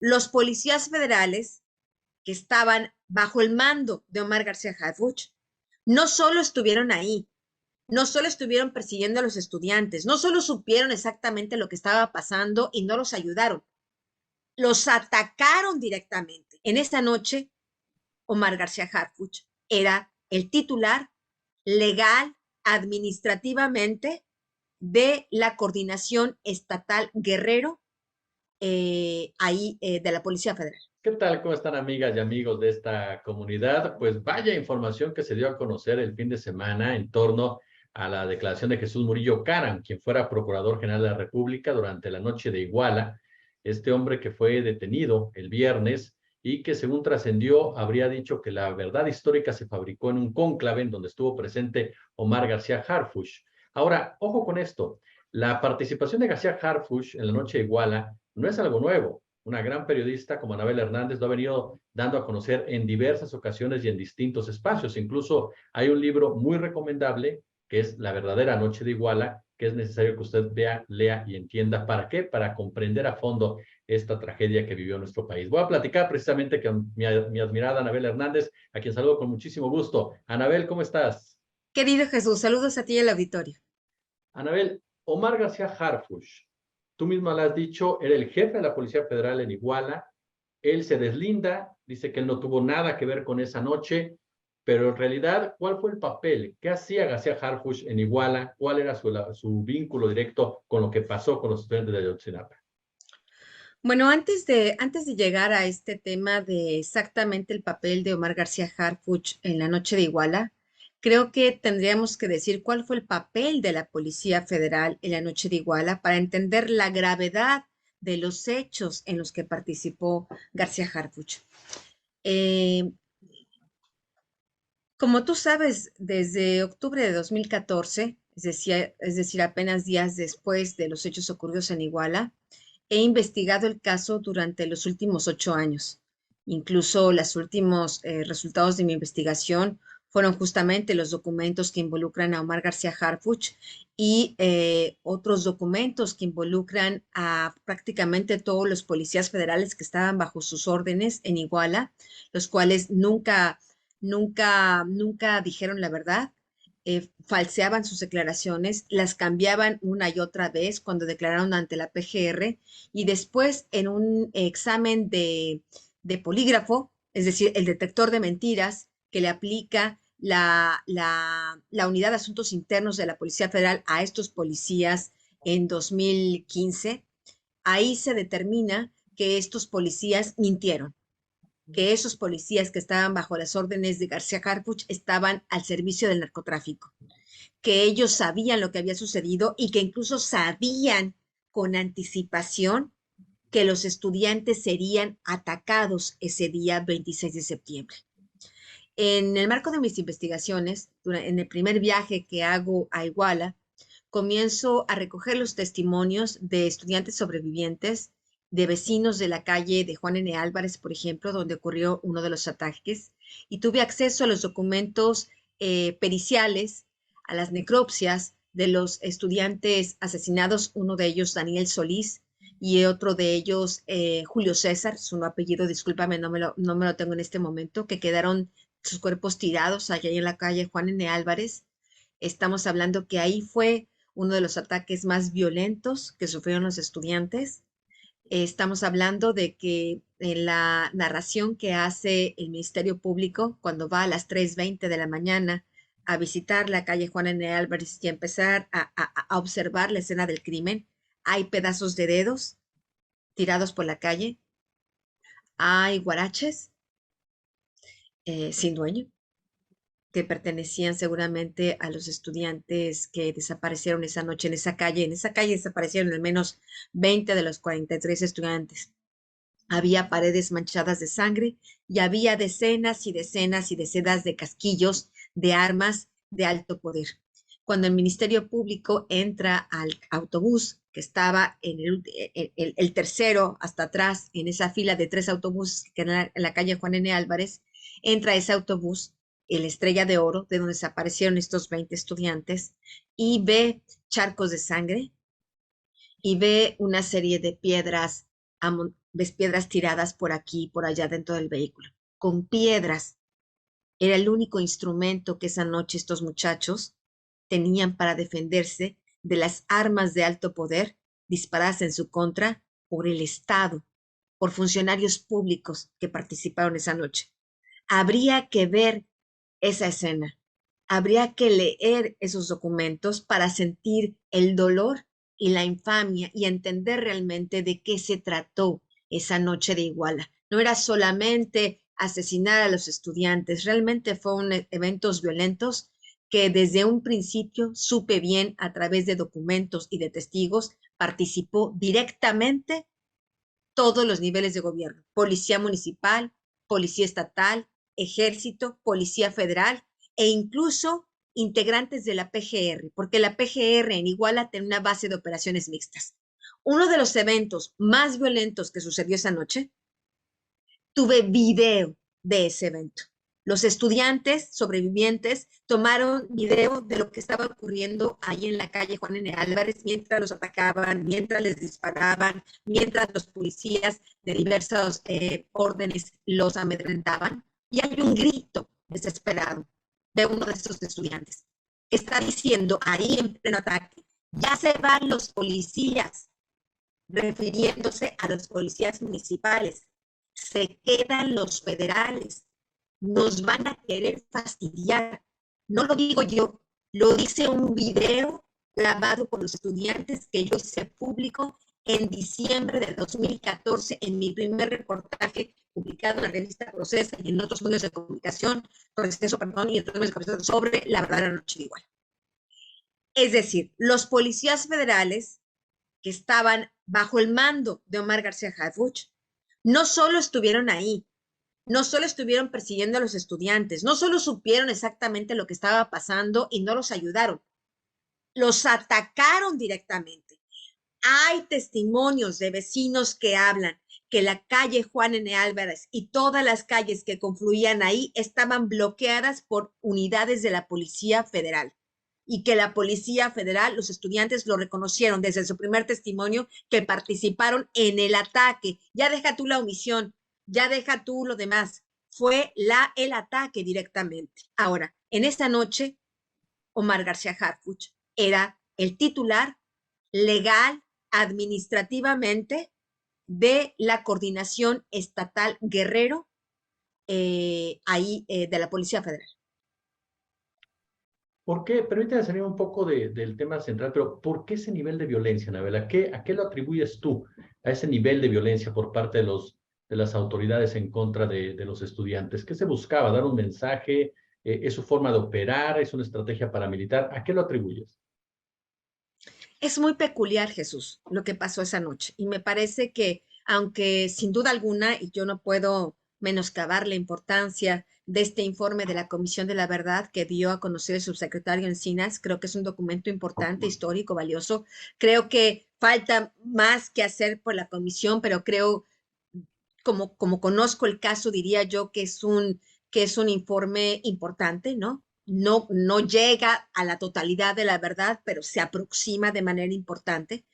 Los policías federales que estaban bajo el mando de Omar García Harfuch no solo estuvieron ahí, no solo estuvieron persiguiendo a los estudiantes, no solo supieron exactamente lo que estaba pasando y no los ayudaron, los atacaron directamente. En esta noche, Omar García Harfuch era el titular legal, administrativamente, de la coordinación estatal Guerrero, de la Policía Federal. ¿Qué tal? ¿Cómo están amigas y amigos de esta comunidad? Pues vaya información que se dio a conocer el fin de semana en torno a la declaración de Jesús Murillo Caram, quien fuera Procurador General de la República durante la noche de Iguala. Este hombre que fue detenido el viernes y que, según trascendió, habría dicho que la verdad histórica se fabricó en un cónclave en donde estuvo presente Omar García Harfuch. Ahora, ojo con esto, la participación de García Harfuch en la noche de Iguala no es algo nuevo. Una gran periodista como Anabel Hernández lo ha venido dando a conocer en diversas ocasiones y en distintos espacios. Incluso hay un libro muy recomendable que es La verdadera noche de Iguala, que es necesario que usted vea, lea y entienda. ¿Para qué? Para comprender a fondo esta tragedia que vivió nuestro país. Voy a platicar precisamente con mi admirada Anabel Hernández, a quien saludo con muchísimo gusto. Anabel, ¿cómo estás? Querido Jesús, saludos a ti y al auditorio. Anabel, Omar García Harfuch, tú misma lo has dicho, era el jefe de la Policía Federal en Iguala. Él se deslinda, dice que él no tuvo nada que ver con esa noche, pero en realidad, ¿cuál fue el papel? ¿Qué hacía García Harfuch en Iguala? ¿Cuál era su vínculo directo con lo que pasó con los estudiantes de Ayotzinapa? Bueno, antes de llegar a este tema de exactamente el papel de Omar García Harfuch en la noche de Iguala, creo que tendríamos que decir cuál fue el papel de la Policía Federal en la noche de Iguala para entender la gravedad de los hechos en los que participó García Harfuch. Eh, Como tú sabes, desde octubre de 2014, es decir, apenas días después de los hechos ocurridos en Iguala, he investigado el caso durante los últimos 8 años. Incluso los últimos resultados de mi investigación fueron justamente los documentos que involucran a Omar García Harfuch y otros documentos que involucran a prácticamente todos los policías federales que estaban bajo sus órdenes en Iguala, los cuales nunca dijeron la verdad, falseaban sus declaraciones, las cambiaban una y otra vez cuando declararon ante la PGR y después en un examen de polígrafo, es decir, el detector de mentiras que le aplica la Unidad de Asuntos Internos de la Policía Federal a estos policías en 2015, ahí se determina que estos policías mintieron, que esos policías que estaban bajo las órdenes de García Harfuch estaban al servicio del narcotráfico, que ellos sabían lo que había sucedido y que incluso sabían con anticipación que los estudiantes serían atacados ese día 26 de septiembre. En el marco de mis investigaciones, en el primer viaje que hago a Iguala, comienzo a recoger los testimonios de estudiantes sobrevivientes, de vecinos de la calle de Juan N. Álvarez, por ejemplo, donde ocurrió uno de los ataques, y tuve acceso a los documentos periciales, a las necropsias de los estudiantes asesinados, uno de ellos Daniel Solís y otro de ellos Julio César, su apellido, discúlpame, no me lo tengo en este momento, que quedaron sus cuerpos tirados allá en la calle Juan N. Álvarez. Estamos hablando que ahí fue uno de los ataques más violentos que sufrieron los estudiantes. Estamos hablando de que en la narración que hace el Ministerio Público cuando va a las 3:20 de la mañana a visitar la calle Juan N. Álvarez y a empezar a observar la escena del crimen, hay pedazos de dedos tirados por la calle, hay guaraches sin dueño, que pertenecían seguramente a los estudiantes que desaparecieron esa noche en esa calle. En esa calle desaparecieron al menos 20 de los 43 estudiantes. Había paredes manchadas de sangre y había decenas y decenas y decenas de casquillos de armas de alto poder. Cuando el Ministerio Público entra al autobús que estaba en el tercero hasta atrás, en esa fila de 3 autobuses que eran en la calle Juan N. Álvarez, entra ese autobús, el Estrella de Oro, de donde desaparecieron estos 20 estudiantes, y ve charcos de sangre y ve una serie de piedras ves piedras tiradas por aquí y por allá dentro del vehículo. Con piedras. Era el único instrumento que esa noche estos muchachos tenían para defenderse de las armas de alto poder disparadas en su contra por el Estado, por funcionarios públicos que participaron esa noche. Habría que ver esa escena, habría que leer esos documentos para sentir el dolor y la infamia y entender realmente de qué se trató esa noche de Iguala. No era solamente asesinar a los estudiantes, realmente fueron eventos violentos que desde un principio supe bien a través de documentos y de testigos, participó directamente todos los niveles de gobierno, policía municipal, policía estatal, ejército, policía federal e incluso integrantes de la PGR, porque la PGR en Iguala tiene una base de operaciones mixtas. Uno de los eventos más violentos que sucedió esa noche, tuve video de ese evento. Los estudiantes sobrevivientes tomaron video de lo que estaba ocurriendo ahí en la calle Juan N. Álvarez mientras los atacaban, mientras les disparaban, mientras los policías de diversos órdenes los amedrentaban. Y hay un grito desesperado de uno de estos estudiantes. Está diciendo ahí en pleno ataque, ya se van los policías, refiriéndose a los policías municipales. Se quedan los federales, nos van a querer fastidiar. No lo digo yo, lo dice un video grabado por los estudiantes que yo hice público en diciembre de 2014 en mi primer reportaje publicado en la revista Procesa y en otros medios de comunicación, y en otros medios de comunicación sobre la verdadera noche de Iguala. Es decir, los policías federales que estaban bajo el mando de Omar García Harfuch no solo estuvieron ahí, no solo estuvieron persiguiendo a los estudiantes, no solo supieron exactamente lo que estaba pasando y no los ayudaron, los atacaron directamente. Hay testimonios de vecinos que hablan que la calle Juan N. Álvarez y todas las calles que confluían ahí estaban bloqueadas por unidades de la Policía Federal y que la Policía Federal, los estudiantes lo reconocieron desde su primer testimonio que participaron en el ataque. Ya deja tú la omisión, ya deja tú lo demás. Fue el ataque directamente. Ahora, en esta noche, Omar García Harfuch era el titular legal, administrativamente, de la coordinación estatal Guerrero, de la Policía Federal. ¿Por qué? Permíteme salir un poco del tema central, pero ¿por qué ese nivel de violencia, Anabel? ¿A qué lo atribuyes tú, a ese nivel de violencia por parte de las autoridades en contra de los estudiantes? ¿Qué se buscaba? ¿Dar un mensaje? ¿Es su forma de operar? ¿Es una estrategia paramilitar? ¿A qué lo atribuyes? Es muy peculiar, Jesús, lo que pasó esa noche. Y me parece que, aunque sin duda alguna, y yo no puedo menoscabar la importancia de este informe de la Comisión de la Verdad que dio a conocer el subsecretario Encinas, creo que es un documento importante, histórico, valioso. Creo que falta más que hacer por la comisión, pero creo, como conozco el caso, diría yo que es un informe importante, ¿no? No llega a la totalidad de la verdad, pero se aproxima de manera importante.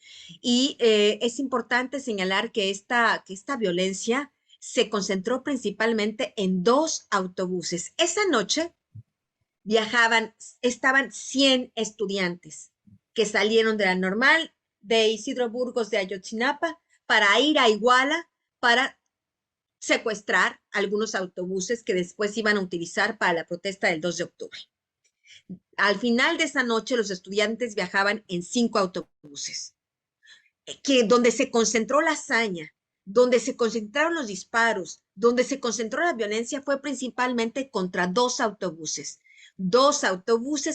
Y es importante señalar que esta violencia se concentró principalmente en dos autobuses. Esa noche estaban 100 estudiantes que salieron de la normal de Isidro Burgos de Ayotzinapa para ir a Iguala para secuestrar algunos autobuses que después iban a utilizar para la protesta del 2 de octubre. Al final de esa noche, los estudiantes viajaban en 5 autobuses, donde se concentró la hazaña, donde se concentraron los disparos, donde se concentró la violencia fue principalmente contra dos autobuses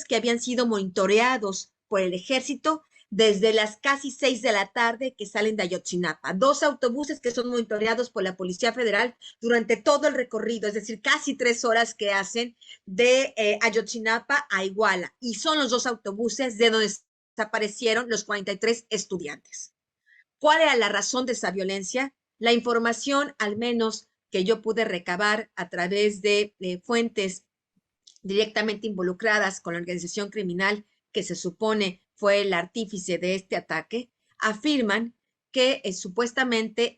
que habían sido monitoreados por el ejército desde las casi 6 de la tarde que salen de Ayotzinapa. Dos autobuses que son monitoreados por la Policía Federal durante todo el recorrido, es decir, casi 3 horas que hacen de Ayotzinapa a Iguala. Y son los dos autobuses de donde desaparecieron los 43 estudiantes. ¿Cuál era la razón de esa violencia? La información, al menos que yo pude recabar a través de fuentes directamente involucradas con la organización criminal que se supone fue el artífice de este ataque, afirman que supuestamente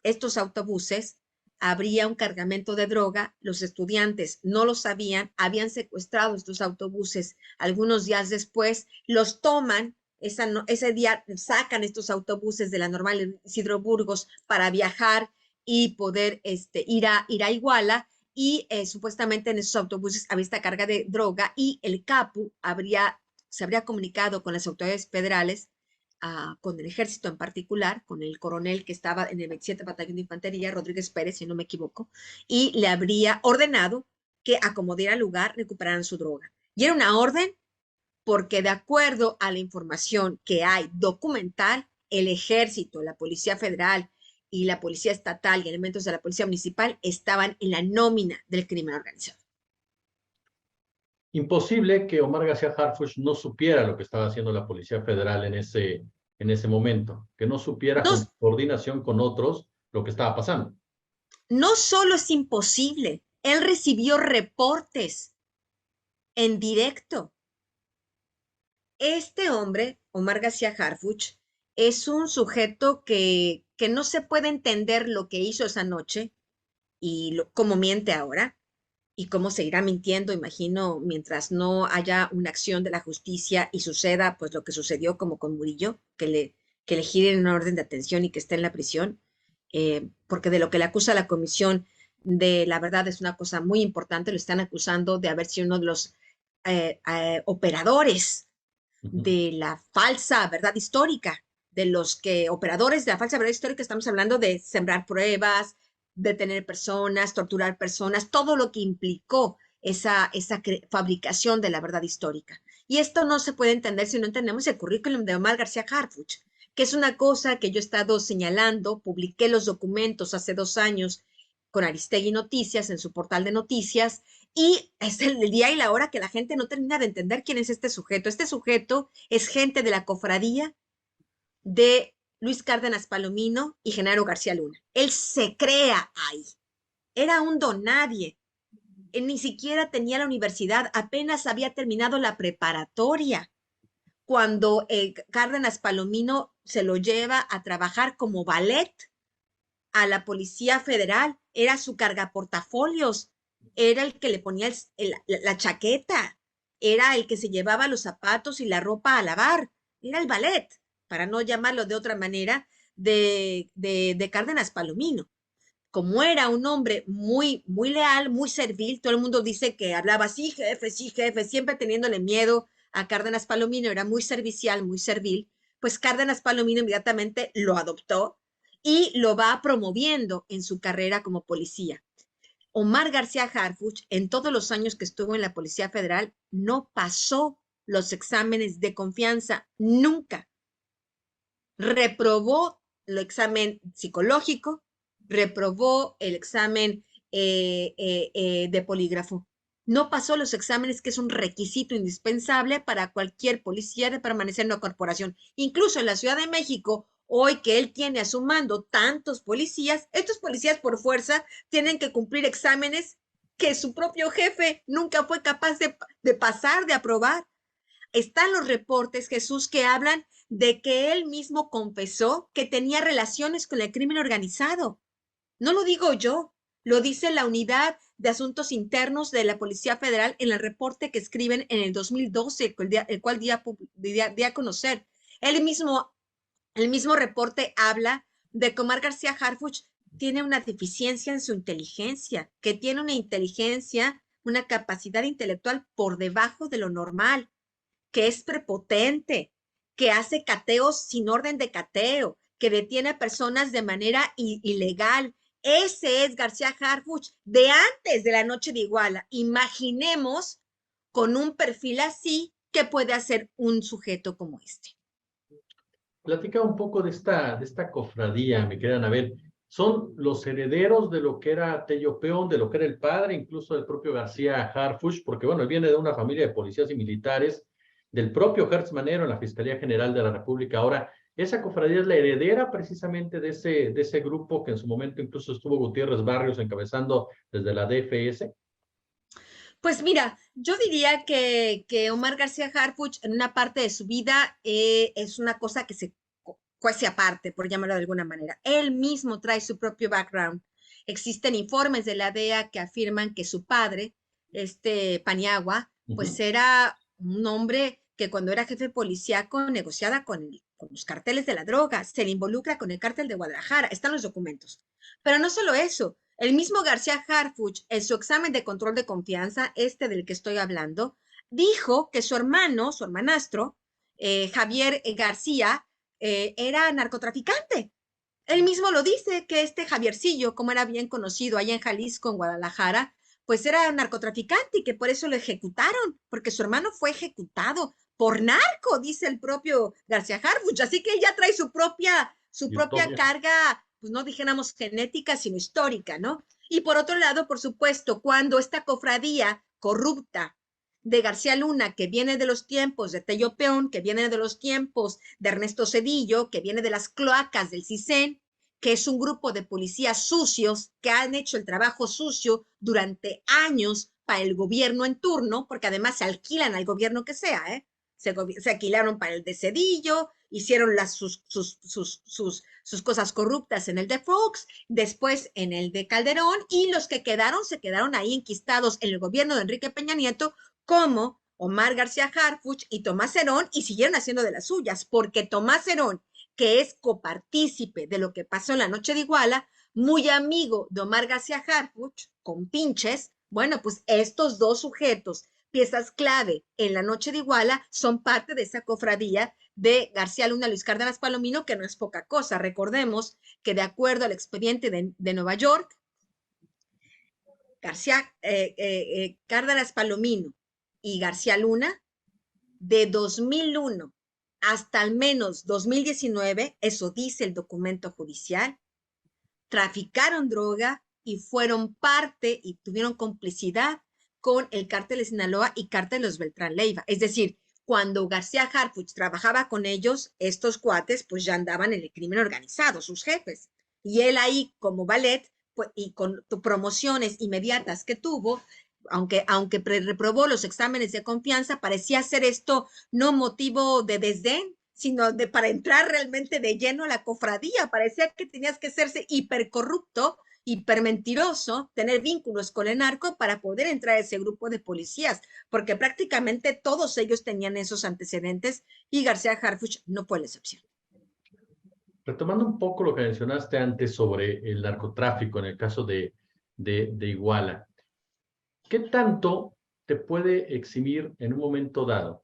estos autobuses habría un cargamento de droga, los estudiantes no lo sabían, habían secuestrado estos autobuses algunos días después, los toman, ese día sacan estos autobuses de la normal Isidro Burgos para viajar y poder ir a Iguala, y supuestamente en esos autobuses había esta carga de droga, y el CAPU se habría comunicado con las autoridades federales, con el ejército en particular, con el coronel que estaba en el 27 Batallón de Infantería, Rodríguez Pérez, si no me equivoco, y le habría ordenado que a como diera lugar recuperaran su droga. Y era una orden porque, de acuerdo a la información que hay documental, el ejército, la Policía Federal y la Policía Estatal y elementos de la Policía Municipal estaban en la nómina del crimen organizado. Imposible que Omar García Harfuch no supiera lo que estaba haciendo la Policía Federal en ese momento, que no supiera No, con coordinación con otros lo que estaba pasando. no solo es imposible, él recibió reportes en directo. Este hombre, Omar García Harfuch, es un sujeto que no se puede entender lo que hizo esa noche y cómo miente ahora y cómo seguirá mintiendo, imagino, mientras no haya una acción de la justicia y suceda pues lo que sucedió como con Murillo, que le giren una orden de atención y que esté en la prisión, porque de lo que le acusa la comisión de la verdad es una cosa muy importante, lo están acusando de haber sido uno de los operadores de la falsa verdad histórica, de los que operadores de la falsa verdad histórica, estamos hablando de sembrar pruebas, detener personas, torturar personas, todo lo que implicó esa fabricación de la verdad histórica. Y esto no se puede entender si no entendemos el currículum de Omar García Harfuch, que es una cosa que yo he estado señalando, publiqué los documentos hace 2 años con Aristegui Noticias en su portal de noticias, y es el día y la hora que la gente no termina de entender quién es este sujeto. Este sujeto es gente de la cofradía de Luis Cárdenas Palomino y Genaro García Luna. Él se crea ahí. Era un don nadie. Él ni siquiera tenía la universidad, apenas había terminado la preparatoria cuando Cárdenas Palomino se lo lleva a trabajar como ballet a la Policía Federal. Era su cargaportafolios, era el que le ponía la chaqueta, era el que se llevaba los zapatos y la ropa a lavar, era el ballet, para no llamarlo de otra manera, de Cárdenas Palomino. Como era un hombre muy, muy leal, muy servil, todo el mundo dice que hablaba sí, jefe, siempre teniéndole miedo a Cárdenas Palomino, era muy servicial, muy servil, pues Cárdenas Palomino inmediatamente lo adoptó y lo va promoviendo en su carrera como policía. Omar García Harfuch, en todos los años que estuvo en la Policía Federal, no pasó los exámenes de confianza, nunca. Reprobó el examen psicológico, reprobó el examen de polígrafo. No pasó los exámenes, que es un requisito indispensable para cualquier policía de permanecer en una corporación. Incluso en la Ciudad de México, hoy que él tiene a su mando tantos policías, estos policías por fuerza tienen que cumplir exámenes que su propio jefe nunca fue capaz de pasar, de aprobar. Están los reportes, Jesús, que hablan de que él mismo confesó que tenía relaciones con el crimen organizado. No lo digo yo, lo dice la Unidad de Asuntos Internos de la Policía Federal en el reporte que escriben en el 2012, el cual di a conocer. El mismo reporte habla de que Omar García Harfuch tiene una deficiencia en su inteligencia, que tiene una inteligencia, una capacidad intelectual por debajo de lo normal, que es prepotente, que hace cateos sin orden de cateo, que detiene a personas de manera ilegal. Ese es García Harfuch de antes de la noche de Iguala. Imaginemos con un perfil así qué puede hacer un sujeto como este. Platica un poco de esta cofradía, mi querida Anabel. ¿Son los herederos de lo que era Tello Peón, de lo que era el padre, incluso del propio García Harfuch? Porque, bueno, él viene de una familia de policías y militares, del propio Hertz Manero en la Fiscalía General de la República. Ahora, esa cofradía es la heredera precisamente de ese grupo que en su momento incluso estuvo Gutiérrez Barrios encabezando desde la DFS. Pues mira, yo diría que Omar García Harfuch en una parte de su vida es una cosa que se juece aparte, por llamarlo de alguna manera. Él mismo trae su propio background. Existen informes de la DEA que afirman que su padre, Paniagua, pues era un hombre que cuando era jefe policíaco negociaba con los carteles de la droga, se le involucra con el cártel de Guadalajara, están los documentos. Pero no solo eso, el mismo García Harfuch, en su examen de control de confianza, del que estoy hablando, dijo que su hermano, su hermanastro, Javier García, era narcotraficante. Él mismo lo dice, que Javiercillo, como era bien conocido allá en Jalisco, en Guadalajara, pues era un narcotraficante y que por eso lo ejecutaron, porque su hermano fue ejecutado por narco, dice el propio García Harfuch. Así que ella trae su propia Historia. carga, pues no dijéramos genética, sino histórica, ¿no? Y por otro lado, por supuesto, cuando esta cofradía corrupta de García Luna, que viene de los tiempos de Tello Peón, que viene de los tiempos de Ernesto Cedillo, que viene de las cloacas del CISEN, que es un grupo de policías sucios que han hecho el trabajo sucio durante años para el gobierno en turno, porque además se alquilan al gobierno que sea, ¿eh? Se alquilaron para el de Cedillo, hicieron sus cosas corruptas en el de Fox, después en el de Calderón, y los que quedaron se quedaron ahí enquistados en el gobierno de Enrique Peña Nieto, como Omar García Harfuch y Tomás Herón, y siguieron haciendo de las suyas, porque Tomás Herón, que es copartícipe de lo que pasó en la noche de Iguala, muy amigo de Omar García Harfuch, con pinches, bueno, pues estos dos sujetos, piezas clave en la noche de Iguala, son parte de esa cofradía de García Luna, Luis Cárdenas Palomino, que no es poca cosa. Recordemos que de acuerdo al expediente de Nueva York, Cárdenas Palomino y García Luna, de 2001 hasta al menos 2019, eso dice el documento judicial, traficaron droga y fueron parte y tuvieron complicidad con el cártel de Sinaloa y cártel de los Beltrán Leiva. Es decir, cuando García Harfuch trabajaba con ellos, estos cuates pues ya andaban en el crimen organizado, sus jefes. Y él ahí como ballet, pues, y con promociones inmediatas que tuvo, aunque reprobó los exámenes de confianza, parecía ser esto no motivo de desdén, sino para entrar realmente de lleno a la cofradía. Parecía que tenías que serse hipercorrupto, hipermentiroso, tener vínculos con el narco para poder entrar a ese grupo de policías, porque prácticamente todos ellos tenían esos antecedentes y García Harfuch no fue la excepción. Retomando un poco lo que mencionaste antes sobre el narcotráfico en el caso de Iguala, ¿qué tanto te puede eximir en un momento dado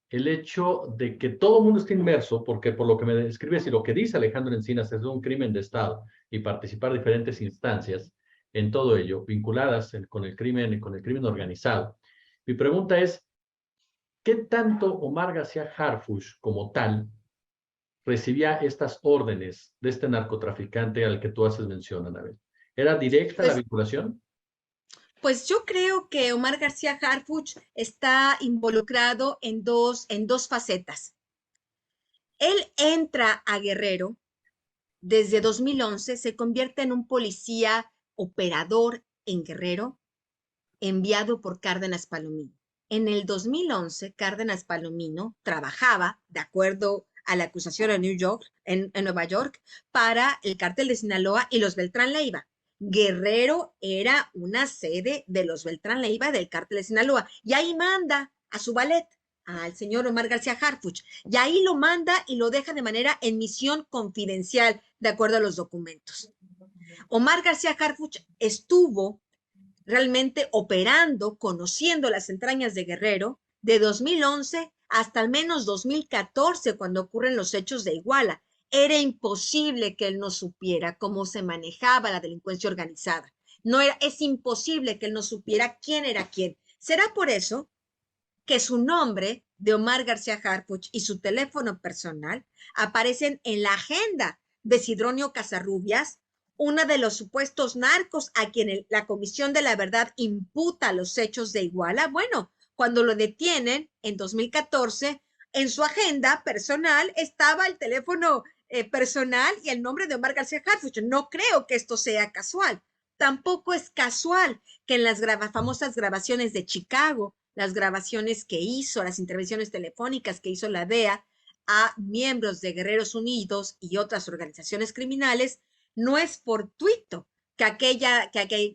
el hecho de que todo el mundo esté inmerso, porque por lo que me describes y lo que dice Alejandro Encinas es un crimen de Estado y participar diferentes instancias en todo ello, vinculadas con el crimen organizado? Mi pregunta es, ¿qué tanto Omar García Harfuch como tal recibía estas órdenes de este narcotraficante al que tú haces mención, Anabel? ¿Era directa la Pues, vinculación? pues yo creo que Omar García Harfuch está involucrado en dos facetas. Él entra a Guerrero desde 2011, se convierte en un policía operador en Guerrero, enviado por Cárdenas Palomino. En el 2011, Cárdenas Palomino trabajaba, de acuerdo a la acusación en Nueva York, para el cártel de Sinaloa y los Beltrán Leiva. Guerrero era una sede de los Beltrán Leiva del cártel de Sinaloa, y ahí manda a su valet, al señor Omar García Harfuch, y ahí lo manda y lo deja de manera en misión confidencial, de acuerdo a los documentos. Omar García Harfuch estuvo realmente operando, conociendo las entrañas de Guerrero, de 2011 hasta al menos 2014, cuando ocurren los hechos de Iguala. Era imposible que él no supiera cómo se manejaba la delincuencia organizada. No era, es imposible que él no supiera quién era quién. Será por eso que su nombre de Omar García Harfuch y su teléfono personal aparecen en la agenda de Sidronio Casarrubias, uno de los supuestos narcos a quien la Comisión de la Verdad imputa los hechos de Iguala. Bueno, cuando lo detienen en 2014, en su agenda personal estaba el teléfono personal y el nombre de Omar García Harfuch. No creo que esto sea casual. Tampoco es casual que en las famosas grabaciones de Chicago, las grabaciones que hizo, las intervenciones telefónicas que hizo la DEA, a miembros de Guerreros Unidos y otras organizaciones criminales, no es fortuito que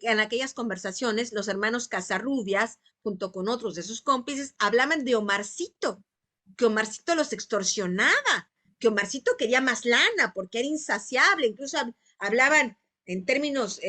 en aquellas conversaciones los hermanos Casarrubias, junto con otros de sus cómplices, hablaban de Omarcito, que Omarcito los extorsionaba, que Omarcito quería más lana porque era insaciable, incluso hablaban en términos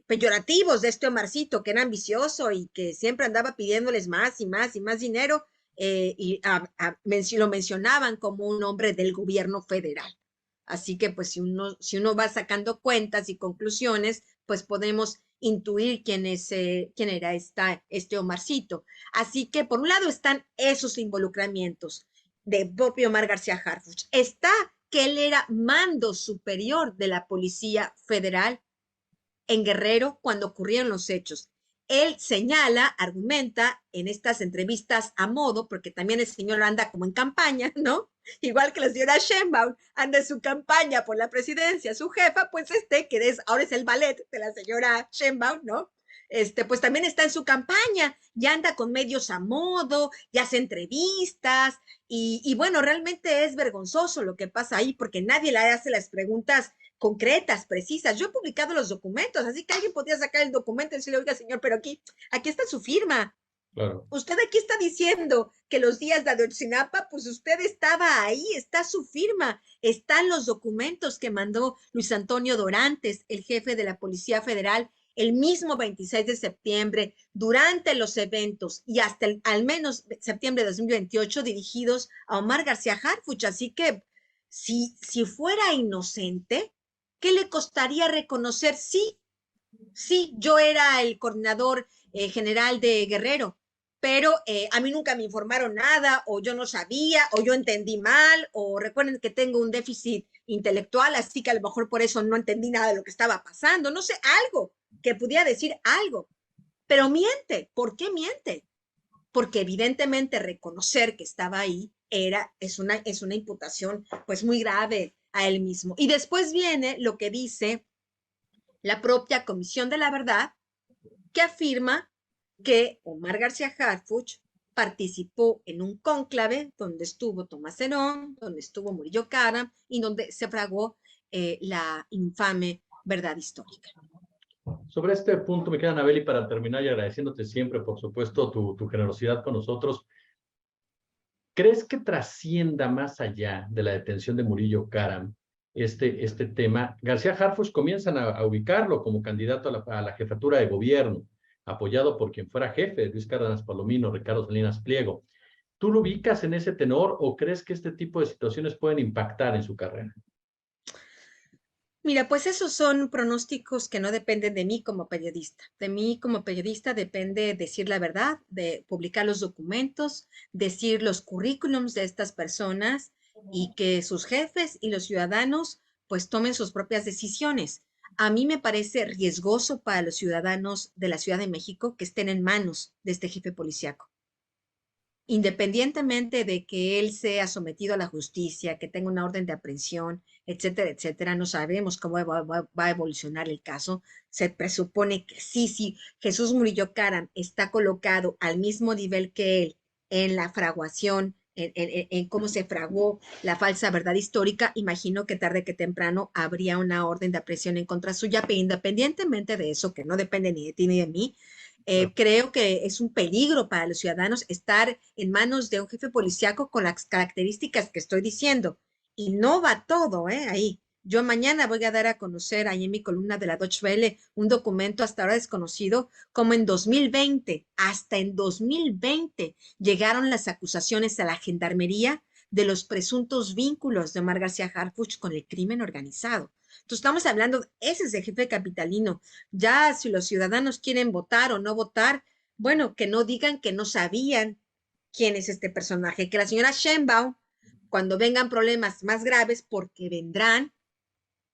peyorativos de este Omarcito, que era ambicioso y que siempre andaba pidiéndoles más y más y más dinero, lo mencionaban como un hombre del gobierno federal. Así que pues si uno va sacando cuentas y conclusiones, pues podemos intuir quién era este Omarcito. Así que por un lado están esos involucramientos de propio Omar García Harfuch. Está que él era mando superior de la Policía Federal en Guerrero cuando ocurrieron los hechos. Él señala, argumenta en estas entrevistas a modo, porque también el señor anda como en campaña, ¿no? Igual que la señora Sheinbaum anda en su campaña por la presidencia, su jefa, pues ahora es el ballet de la señora Sheinbaum, ¿no? Pues también está en su campaña, ya anda con medios a modo, ya hace entrevistas, y bueno, realmente es vergonzoso lo que pasa ahí, porque nadie le hace las preguntas concretas, precisas. Yo he publicado los documentos, así que alguien podría sacar el documento y decirle, oiga, señor, pero aquí está su firma. Claro. Usted aquí está diciendo que los días de Ayotzinapa, pues usted estaba ahí, está su firma, están los documentos que mandó Luis Antonio Dorantes, el jefe de la Policía Federal, el mismo 26 de septiembre, durante los eventos y hasta al menos septiembre de 2028, dirigidos a Omar García Harfuch. Así que si fuera inocente, ¿qué le costaría reconocer? Sí, yo era el coordinador general de Guerrero, pero a mí nunca me informaron nada, o yo no sabía, o yo entendí mal, o recuerden que tengo un déficit intelectual, así que a lo mejor por eso no entendí nada de lo que estaba pasando, no sé, algo, que pudiera decir algo, pero miente. ¿Por qué miente? Porque evidentemente reconocer que estaba ahí es una imputación pues muy grave a él mismo. Y después viene lo que dice la propia Comisión de la Verdad, que afirma que Omar García Harfuch participó en un cónclave donde estuvo Tomás Herón, donde estuvo Murillo Karam y donde se fragó la infame verdad histórica. Sobre este punto, me queda Anabeli, para terminar y agradeciéndote siempre, por supuesto, tu generosidad con nosotros. ¿Crees que trascienda más allá de la detención de Murillo Karam este tema? García Harfuch comienzan a ubicarlo como candidato a la jefatura de gobierno, apoyado por quien fuera jefe, Luis Cárdenas Palomino, Ricardo Salinas Pliego. ¿Tú lo ubicas en ese tenor o crees que este tipo de situaciones pueden impactar en su carrera? Mira, pues esos son pronósticos que no dependen de mí como periodista. De mí como periodista depende decir la verdad, de publicar los documentos, decir los currículums de estas personas y que sus jefes y los ciudadanos pues tomen sus propias decisiones. A mí me parece riesgoso para los ciudadanos de la Ciudad de México que estén en manos de este jefe policíaco, independientemente de que él sea sometido a la justicia, que tenga una orden de aprehensión, etcétera, etcétera. No sabemos cómo va a evolucionar el caso. Se presupone que sí, Jesús Murillo Karam está colocado al mismo nivel que él en la fraguación, en cómo se fraguó la falsa verdad histórica. Imagino que tarde que temprano habría una orden de aprehensión en contra suya, pero independientemente de eso, que no depende ni de ti ni de mí, creo que es un peligro para los ciudadanos estar en manos de un jefe policíaco con las características que estoy diciendo. Y no va todo, ahí. Yo mañana voy a dar a conocer ahí en mi columna de la Deutsche Welle un documento hasta ahora desconocido, como en 2020, hasta en 2020 llegaron las acusaciones a la gendarmería de los presuntos vínculos de Omar García Harfuch con el crimen organizado. Entonces estamos hablando, ese es el jefe capitalino. Ya si los ciudadanos quieren votar o no votar, bueno, que no digan que no sabían quién es este personaje, que la señora Sheinbaum, cuando vengan problemas más graves, porque vendrán,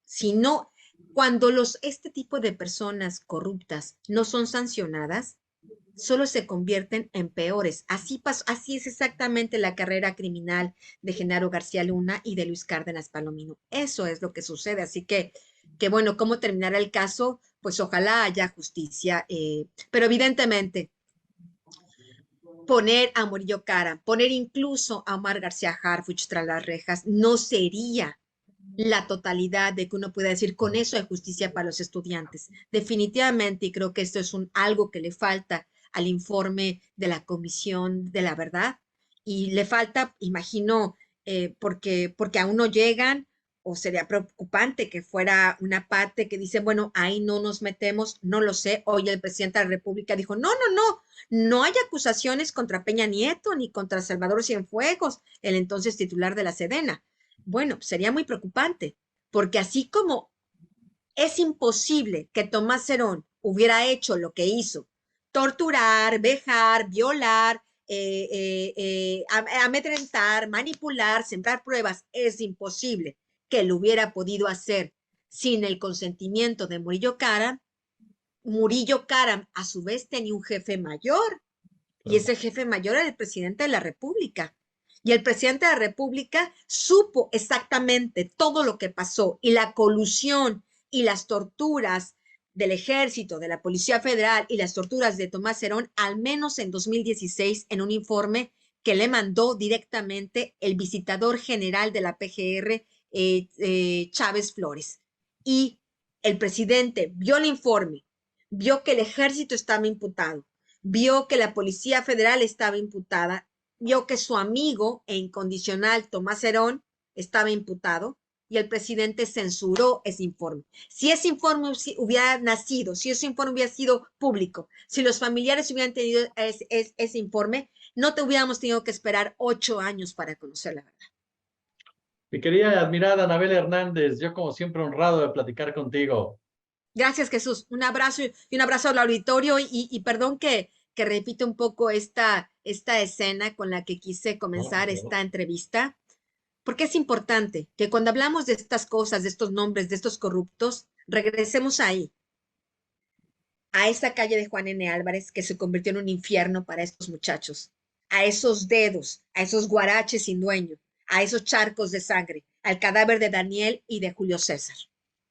si no, cuando este tipo de personas corruptas no son sancionadas, solo se convierten en peores. Así es exactamente la carrera criminal de Genaro García Luna y de Luis Cárdenas Palomino. Eso es lo que sucede. Así que bueno, ¿cómo terminará el caso? Pues ojalá haya justicia, pero evidentemente poner a Murillo Karam, poner incluso a Omar García Harfuch tras las rejas, no sería la totalidad de que uno pueda decir con eso hay justicia para los estudiantes. Definitivamente, y creo que esto es algo que le falta al informe de la Comisión de la Verdad, y le falta, imagino, porque aún no llegan, o sería preocupante que fuera una parte que dice, bueno, ahí no nos metemos, no lo sé. Hoy el presidente de la República dijo, no, no, no, no hay acusaciones contra Peña Nieto ni contra Salvador Cienfuegos, el entonces titular de la Sedena. Bueno, sería muy preocupante, porque así como es imposible que Tomás Herón hubiera hecho lo que hizo, torturar, vejar, violar, amedrentar, manipular, sembrar pruebas, es imposible que lo hubiera podido hacer sin el consentimiento de Murillo Karam. Murillo Karam, a su vez, tenía un jefe mayor, y Claro. ese jefe mayor era el presidente de la República. Y el presidente de la República supo exactamente todo lo que pasó y la colusión y las torturas del ejército, de la Policía Federal y las torturas de Tomás Herón, al menos en 2016, en un informe que le mandó directamente el visitador general de la PGR, Chávez Flores. Y el presidente vio el informe, vio que el ejército estaba imputado, vio que la Policía Federal estaba imputada, vio que su amigo e incondicional Tomás Herón estaba imputado y el presidente censuró ese informe. Si ese informe hubiera nacido, si ese informe hubiera sido público, si los familiares hubieran tenido ese informe, no te hubiéramos tenido que esperar 8 años para conocer la verdad. Mi querida y admirada Anabel Hernández, yo como siempre honrado de platicar contigo. Gracias, Jesús. Un abrazo y un abrazo al auditorio y perdón que repite un poco esta escena con la que quise No, comenzar no. esta entrevista, porque es importante que cuando hablamos de estas cosas, de estos nombres, de estos corruptos, regresemos ahí, a esa calle de Juan N. Álvarez que se convirtió en un infierno para estos muchachos, a esos dedos, a esos guaraches sin dueño, a esos charcos de sangre, al cadáver de Daniel y de Julio César.